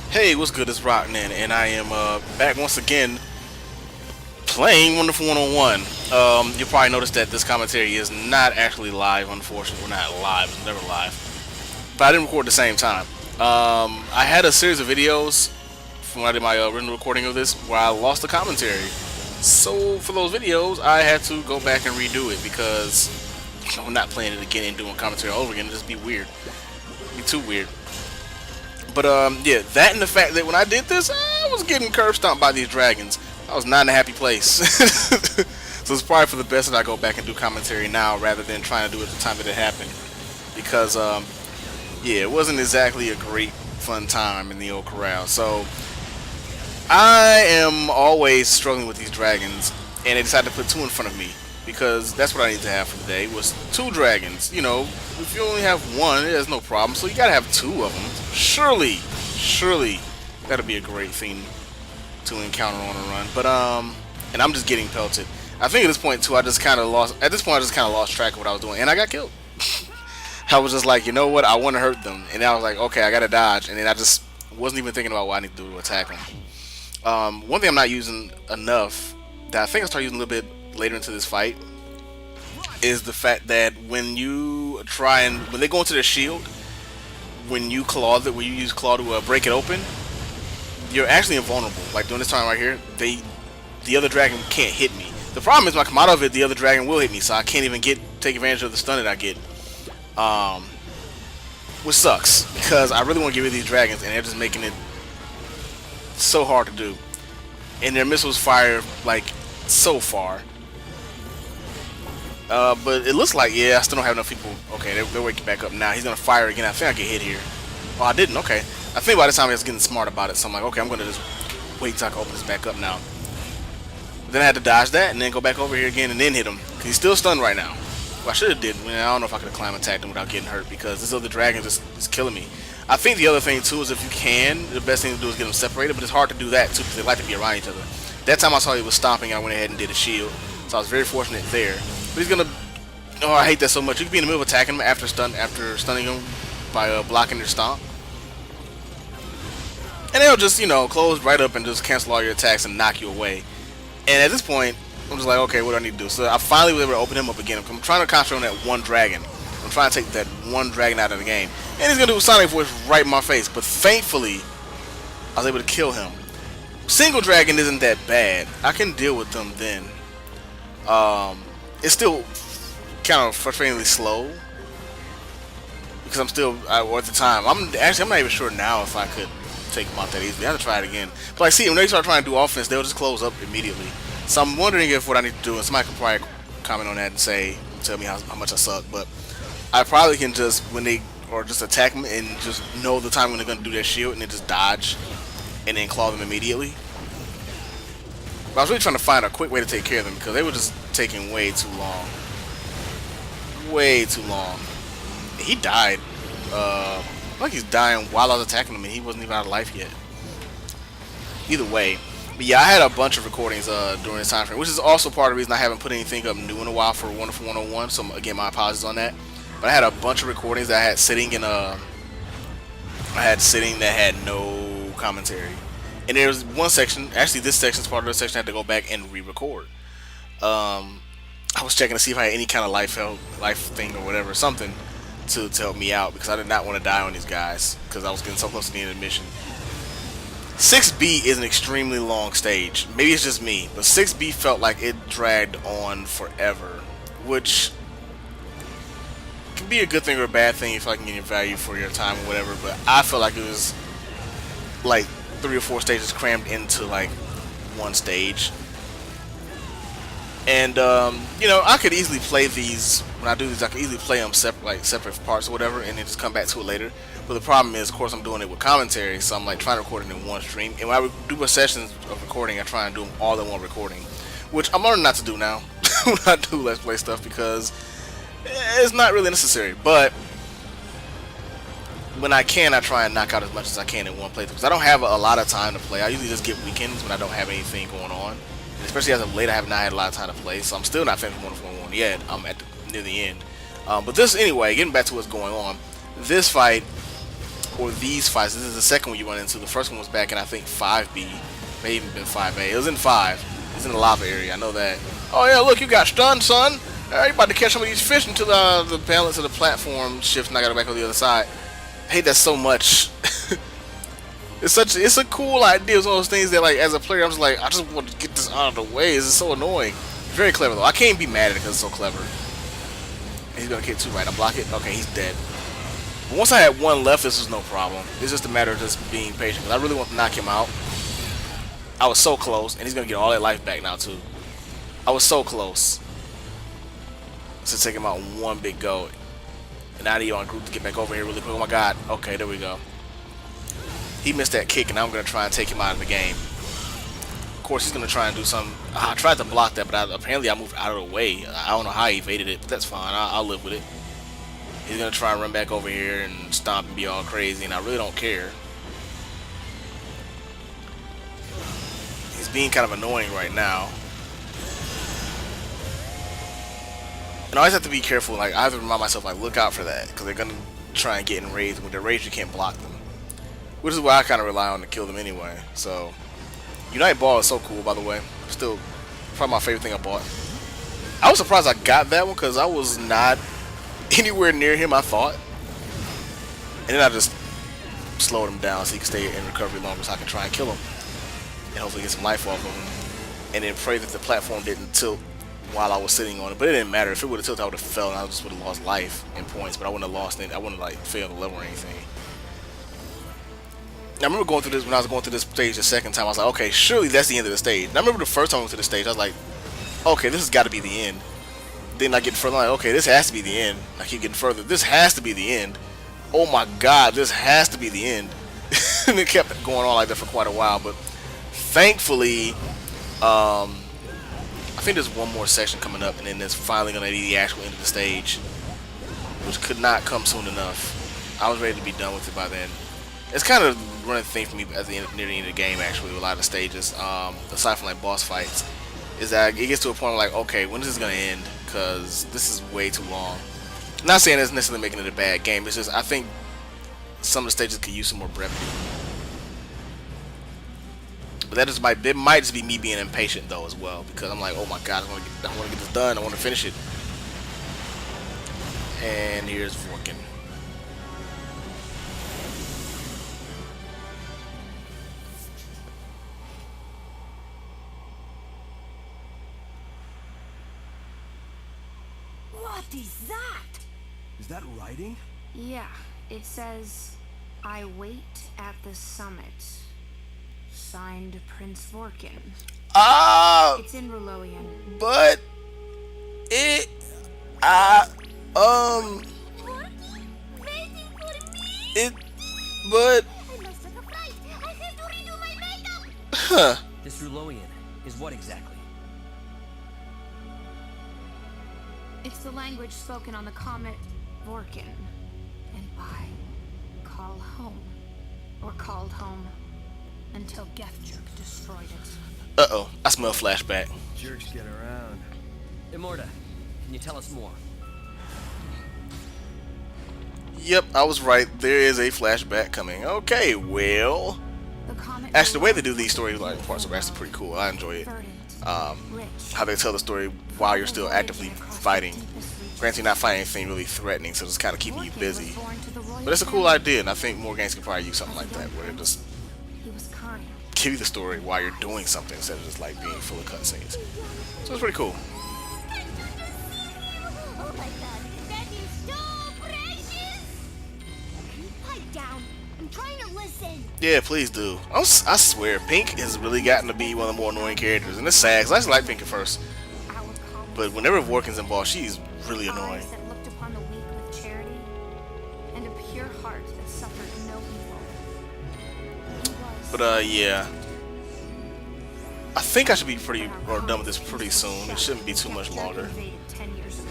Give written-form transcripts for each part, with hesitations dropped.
Hey, what's good? It's Roknin, and I am back once again playing Wonderful 101. You'll probably notice that this commentary is not actually live, unfortunately. We're not live, it's never live. But I didn't record at the same time. I had a series of videos from when I did my original recording of this where I lost the commentary. So for those videos, I had to go back and redo it because I'm not playing it again and doing commentary all over again. It'd just be weird. It'd be too weird. But yeah, that and the fact that when I did this, I was getting curb stomped by these dragons. I was not in a happy place. So it's probably for the best that I go back and do commentary now rather than trying to do it at the time that it happened. Because yeah, it wasn't exactly a great fun time in the old corral. So I am always struggling with these dragons, and they decided to put two in front of me because that's what I need to have for the day was two dragons. You know, if you only have one, there's no problem. So you gotta have two of them. Surely, that'll be a great thing to encounter on a run. But and I'm just getting pelted. I think at this point too, I just kind of lost. At this point, I just kind of lost track of what I was doing, and I got killed. I was just like, you know what? I want to hurt them, and I was like, okay, I gotta dodge, and then I just wasn't even thinking about what I need to do to attack them. One thing I'm not using enough that I think I started using a little bit later into this fight is the fact that when you try and when they go into their shield, when you use claw to break it open, you're actually invulnerable. Like during this time right here, the other dragon can't hit me. The problem is when I come out of it, the other dragon will hit me, so I can't even take advantage of the stun that I get. Which sucks because I really want to get rid of these dragons, and they're just making it so hard to do. And their missiles fire like so far. But it looks like, yeah, I still don't have enough people. Okay, they're waking back up now. He's gonna fire again. I think I get hit here. Oh, I didn't. Okay. I think by this time I was getting smart about it. So I'm like, okay, I'm gonna just wait till I can open this back up now. Then I had to dodge that and then go back over here again and then hit him. Cause he's still stunned right now. Well, I should have did. I don't know if I could have climb attacked him without getting hurt because this other dragon is killing me. I think the other thing too is if you can, the best thing to do is get them separated. But it's hard to do that too because they like to be around each other. That time I saw he was stomping, I went ahead and did a shield. So I was very fortunate there. But he's gonna. Oh, I hate that so much. You can be in the middle of attacking him after stunning him by blocking their stomp, and they'll just close right up and just cancel all your attacks and knock you away. And at this point, I'm just like, okay, what do I need to do? So I finally was able to open him up again. I'm trying to concentrate on that one dragon. I'm trying to take that one dragon out of the game, and he's gonna do a sonic voice right in my face. But thankfully, I was able to kill him. Single dragon isn't that bad. I can deal with them then. It's still kind of frustratingly slow because I'm still at the time. I'm not even sure now if I could take them out that easily. I have to try it again. But I see when they start trying to do offense, they'll just close up immediately. So I'm wondering if what I need to do, and somebody could probably comment on that and tell me how much I suck. But I probably can just just attack them and just know the time when they're gonna do their shield and then just dodge and then claw them immediately. But I was really trying to find a quick way to take care of them because they were just taking way too long. Way too long. He died. Like he's dying while I was attacking him and he wasn't even out of life yet. Either way. But yeah, I had a bunch of recordings during this time frame, which is also part of the reason I haven't put anything up new in a while for Wonderful 101. So again, my apologies on that. But I had a bunch of recordings that I had sitting in that had no commentary. And there was one section, actually this section is part of the section I had to go back and re-record. I was checking to see if I had any kind of life thing or whatever, something to help me out because I did not want to die on these guys because I was getting so close to the end of the mission. 6B is an extremely long stage. Maybe it's just me, but 6B felt like it dragged on forever, which can be a good thing or a bad thing if I can get your value for your time or whatever, but I felt like it was like 3 or 4 stages crammed into like one stage. And I could easily play these when I do these. I could easily play them separate parts or whatever, and then just come back to it later. But the problem is, of course, I'm doing it with commentary, so I'm like trying to record it in one stream. And when I do my sessions of recording, I try and do them all in one recording, which I'm learning not to do now when I do Let's Play stuff because it's not really necessary. But when I can, I try and knock out as much as I can in one playthrough because I don't have a lot of time to play. I usually just get weekends when I don't have anything going on. And especially as of late, I have not had a lot of time to play, so I'm still not finished Wonderful 101 yet. I'm at near the end. But this, anyway, getting back to what's going on. This fight, or these fights, this is the second one you run into. The first one was back in, I think, 5B. May even been 5A. It was in 5. It's in the lava area, I know that. Oh yeah, look, you got stunned, son. You about to catch some of these fish until the balance of the platform shifts and I gotta back on the other side. I hate that so much. It's a cool idea. It's one of those things that, like, as a player, I'm just like, I just want to get this out of the way. This is so annoying. Very clever though. I can't be mad at it because it's so clever. He's gonna kick 2 right. I block it. Okay, he's dead. But once I had 1 left, this was no problem. It's just a matter of just being patient because I really want to knock him out. I was so close, and he's gonna get all that life back now too. I was so close to take him out in 1 big go. And now he's on group to get back over here really quick. Oh my god. Okay, there we go. He missed that kick, and I'm gonna try and take him out of the game. Of course, he's gonna try and do something. I tried to block that, but apparently I moved out of the way. I don't know how he evaded it, but that's fine. I'll live with it. He's gonna try and run back over here and stomp and be all crazy, and I really don't care. He's being kind of annoying right now. And I always have to be careful. Like, I have to remind myself, like, look out for that, because they're gonna try and get in rage. When they're raged, you can't block them, which is why I kind of rely on to kill them anyway. So, Unite Ball is so cool, by the way. Still, probably my favorite thing I bought. I was surprised I got that one because I was not anywhere near him, I thought. And then I just slowed him down so he can stay in recovery longer so I can try and kill him. And hopefully get some life off of him. And then pray that the platform didn't tilt while I was sitting on it. But it didn't matter. If it would have tilted, I would have fell and I just would have lost life and points. But I wouldn't have lost anything. I wouldn't have, like, failed the level or anything. I remember going through this when I was going through this stage the second time. I was like, okay, surely that's the end of the stage. And I remember the first time I went to the stage, I was like, okay, this has got to be the end. Then I get further, I'm like, okay, this has to be the end. I keep getting further. This has to be the end. Oh my god, this has to be the end. And it kept going on like that for quite a while. But thankfully, I think there's one more section coming up, and then there's finally going to be the actual end of the stage, which could not come soon enough. I was ready to be done with it by then. It's kind of a running thing for me at the end, near the end of the game, actually, with a lot of stages, aside from like boss fights, is that it gets to a point where, like, okay, when is this going to end? Because this is way too long. I'm not saying it's necessarily making it a bad game, it's just I think some of the stages could use some more brevity. But that just might just be me being impatient though as well, because I'm like, oh my god, I want to get this done, I want to finish it. And here's VORKKEN. What is that? Is that writing? Yeah, it says, I wait at the summit. Signed Prince VORKKEN. It's in Roloian. But it it but huh. This Roloian is what exactly? It's the language spoken on the comet VORKKEN. And I call home. Or called home. Until Gethjerk destroyed it. Uh-oh, I smell flashback. Jerks get around. Immorta, can you tell us more? Yep, I was right. There is a flashback coming. Okay, well, actually, the way they do these storyline parts are actually pretty cool. I enjoy it. How they tell the story while you're still actively fighting. Granted, you're not fighting anything really threatening, so it's kind of keeping you busy. But it's a cool idea, and I think more games could probably use something like that, where they just give you the story while you're doing something instead of just like being full of cutscenes. So it's pretty cool. Oh my god, that is so precious! Pipe down. I'm trying to listen. Yeah, please do. I swear, Pink has really gotten to be one of the more annoying characters, and it's sad because I actually like Pink at first. But whenever VORKKEN's involved, she's really annoying. That looked upon the weak with charity, and a pure heart that suffered no evil. But yeah, I think I should be done with this pretty soon. It shouldn't be too much longer. 10 years ago.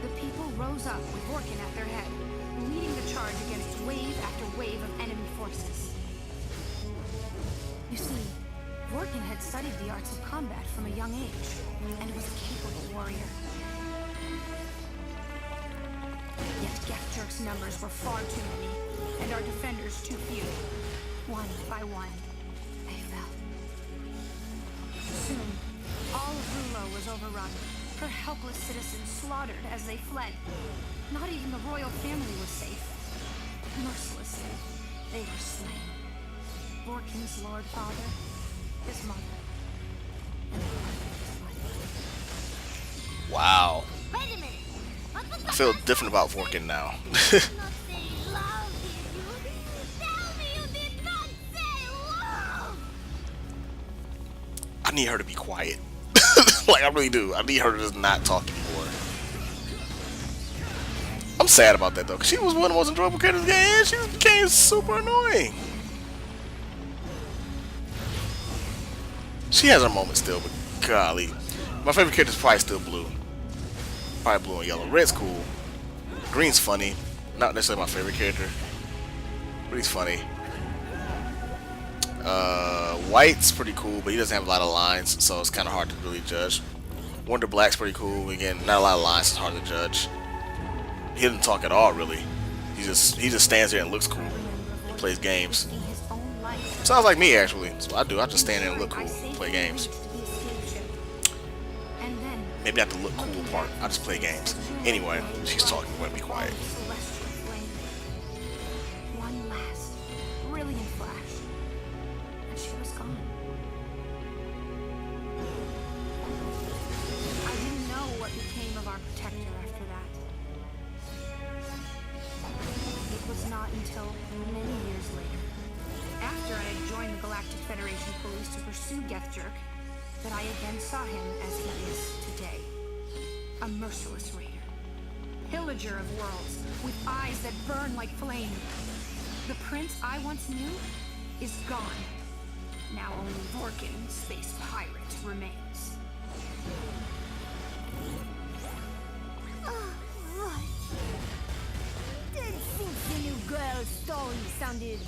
The people rose up with VORKKEN at their head, leading the charge against wave after wave of enemy forces. You see, Vorkken had studied the arts of combat from a young age, and was a capable warrior. Yet Gethjerk's numbers were far too many, and our defenders too few. One by one, they fell. Soon, all of Rulo was overrun, her helpless citizens slaughtered as they fled. Not even the royal family was safe. Mercilessly, they were slain. Vorkken's Lord Father, his mother, and the mother of his life. Wow. Wait a minute. What was I feel different about Vorkken now. not say love, did you? Tell me you did not say love! I need her to be quiet. Like, I really do. I need her to just not talk anymore. I'm sad about that, though, because she was one of the most enjoyable characters in the game, and she just became super annoying. She has her moments still, but golly. My favorite character is probably still blue. Probably blue and yellow. Red's cool. Green's funny. Not necessarily my favorite character, but he's funny. White's pretty cool, but he doesn't have a lot of lines, so it's kind of hard to really judge. Wonder Black's pretty cool. Again, not a lot of lines, it's hard to judge. He doesn't talk at all, really. He just stands there and looks cool. He plays games. Sounds like me, actually. That's what I do. I just stand there and look cool, play games. Maybe not the look cool part. I just play games. Anyway, she's talking. Let me be quiet. One last brilliant flash, and she was gone. I didn't know what became of our protector after that. It was not until many years later, after I had joined the Galactic Federation Police to pursue Gethjerk, that I again saw him as he is today. A merciless raider. Pillager of worlds, with eyes that burn like flame. The prince I once knew is gone. Now only Vorkken, space pirate, remains. Oh, right. Didn't think the new girl's story sounded,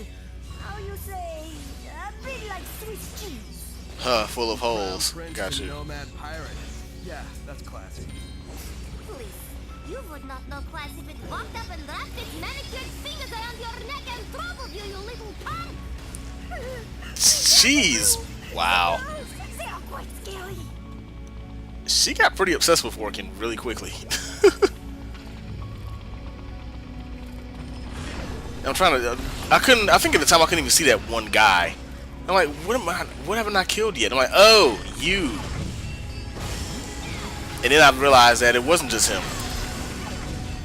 how you say, a bit like Swiss cheese. Huh, full of holes. Prince Got and you. Nomad pirate. Yeah, that's classic. Please, you would not know class if it walked up and wrapped its manicured fingers around your neck and throttled you, you little punk! Jeez. Wow. They are quite scary. She got pretty obsessed with Vorkken really quickly. I'm trying to. I think at the time I couldn't even see that one guy. I'm like, what have I not killed yet? I'm like, oh, you. And then I realized that it wasn't just him.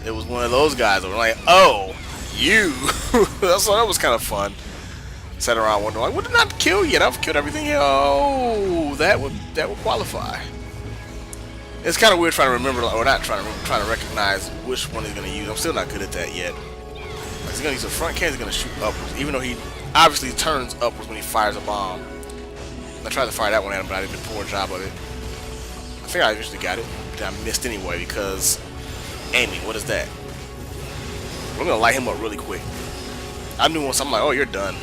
It was one of those guys. I'm like, oh, you. So that was kind of fun. Sat around wondering, like, what did I not kill yet? I've killed everything here. Oh, that would qualify. It's kind of weird trying to remember, or not trying to recognize which one he's gonna use. I'm still not good at that yet. Like, he's gonna use a front cannon. He's gonna shoot upwards, even though he obviously turns upwards when he fires a bomb. I tried to fire that one at him, but I did a poor job of it. I think I usually got it, but I missed anyway because aiming. What is that? I'm gonna light him up really quick. I knew once. I'm like, oh, you're done.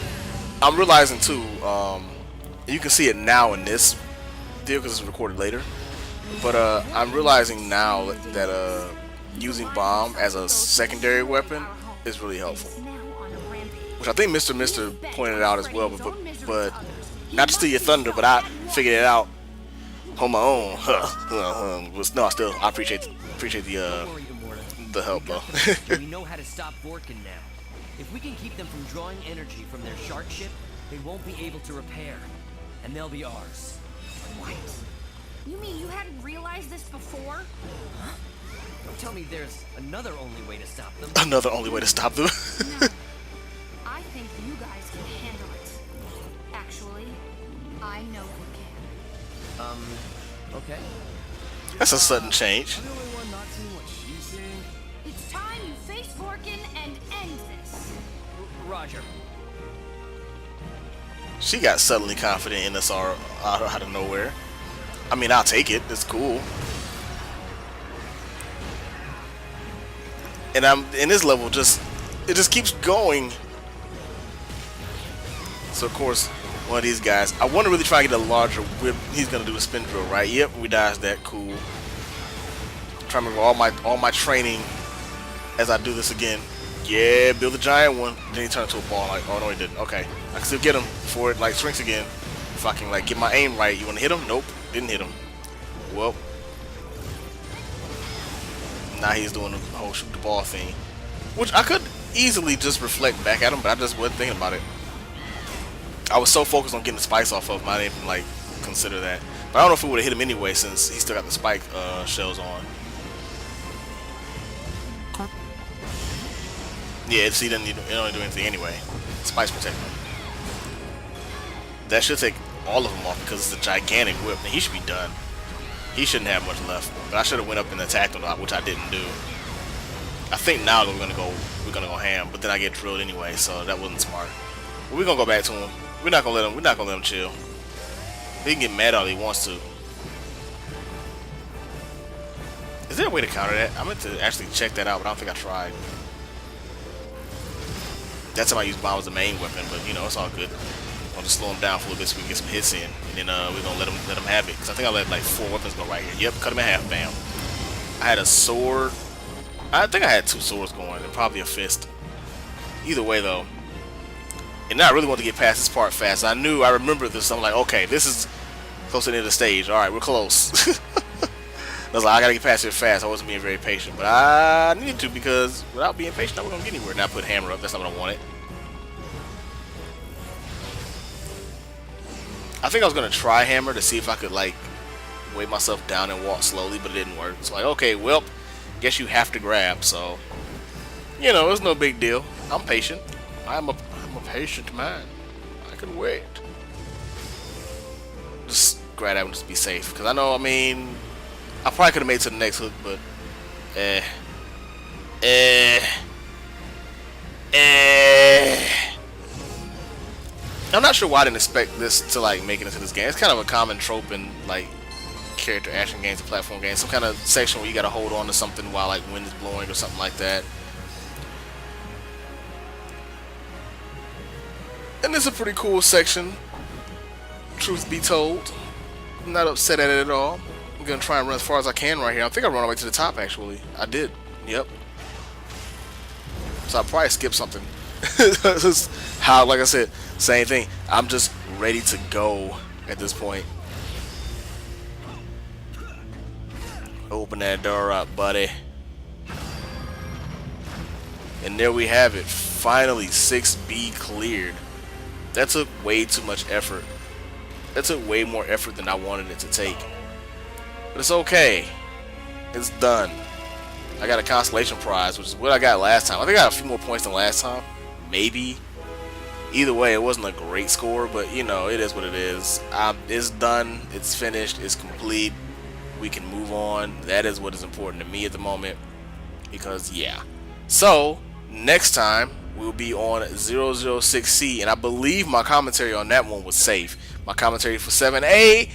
I'm realizing too. You can see it now in this deal because it's recorded later. But I'm realizing now that using bomb as a secondary weapon is really helpful. Which I think Mr. pointed out as well, but not to steal your thunder, but I figured it out on my own. No, I appreciate the help though. We know how to stop Vorkken now. If we can keep them from drawing energy from their shark ship, they won't be able to repair, and they'll be ours. What? You mean you hadn't realized this before? Huh? Don't tell me there's another only way to stop them. Another only way to stop them. No. I think you guys can handle it. Actually, I know who can. Okay. That's a sudden change. I'm the only one not seeing what she's seeing. It's time you face Vorkken and end this. Roger. She got suddenly confident in us out of nowhere. I mean, I'll take it. It's cool. And I'm in this level. It just keeps going. So of course, one of these guys. I want to really try and get a larger whip. He's gonna do a spin drill, right? Yep, we dodged that. Cool. Trying to remember all my training as I do this again. Yeah, build a giant one. Then he turned into a ball. Like, oh no, he didn't. Okay, I can still get him before it like shrinks again. If I can like get my aim right. You want to hit him? Nope, didn't hit him. Well, now he's doing the whole shoot the ball thing, which I could easily just reflect back at him, but I just wasn't thinking about it. I was so focused on getting the spikes off of him, I didn't even like consider that. But I don't know if it would have hit him anyway, since he still got the spike shells on. Yeah, see, it don't do anything anyway. Spikes protect him. That should take all of them off because it's a gigantic whip, and he should be done. He shouldn't have much left. But I should have went up and attacked him, which I didn't do. I think now we're gonna go ham, but then I get drilled anyway, so that wasn't smart. But we're gonna go back to him. We're not gonna let him chill. He can get mad all he wants to. Is there a way to counter that? I meant to actually check that out, but I don't think I tried. That's how I use bomb as the main weapon, but you know, it's all good. I'll just slow him down for a little bit so we can get some hits in, and then we're gonna let him have it. Cause I think I let like 4 weapons go right here. Yep, cut him in half. Bam. I had a sword. I think I had 2 swords going, and probably a fist. Either way, though. And now I really want to get past this part fast. I remember this. I'm like, okay, this is close to the end of the stage. All right, we're close. I was like, I gotta get past it fast. I wasn't being very patient, but I needed to because without being patient, I wasn't gonna get anywhere. Now I put hammer up. That's not what I wanted. I think I was gonna try hammer to see if I could like weigh myself down and walk slowly, but it didn't work. It's like, okay, well, guess you have to grab. So, you know, it's no big deal. I'm patient. I'm a patient man. I can wait. Just grab that one, just be safe. Because I know, I mean, I probably could have made it to the next hook, but I'm not sure why I didn't expect this to like make it into this game. It's kind of a common trope in like character action games and platform games. Some kind of section where you gotta hold on to something while like wind is blowing or something like that. And it's a pretty cool section, truth be told. I'm not upset at it at all. I'm gonna try and run as far as I can right here. I think I run all the way to the top actually. I did. Yep. So I'll probably skip something. How, like I said, same thing. I'm just ready to go at this point. Open that door up, buddy. And there we have it. Finally, 6B cleared. That took way too much effort. That took way more effort than I wanted it to take. But it's okay. It's done. I got a consolation prize, which is what I got last time. I think I got a few more points than last time. Maybe. Either way, it wasn't a great score, but you know, it is what it is. It's done. It's finished. It's complete. We can move on. That is what is important to me at the moment. Because, yeah. So, next time, we'll be on 006C. And I believe my commentary on that one was safe. My commentary for 7A,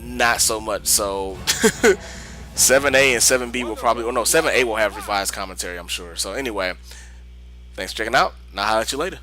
not so much. So, 7A and 7B will probably... Oh, no, 7A will have revised commentary, I'm sure. So, anyway, thanks for checking out. And I'll holler at you later.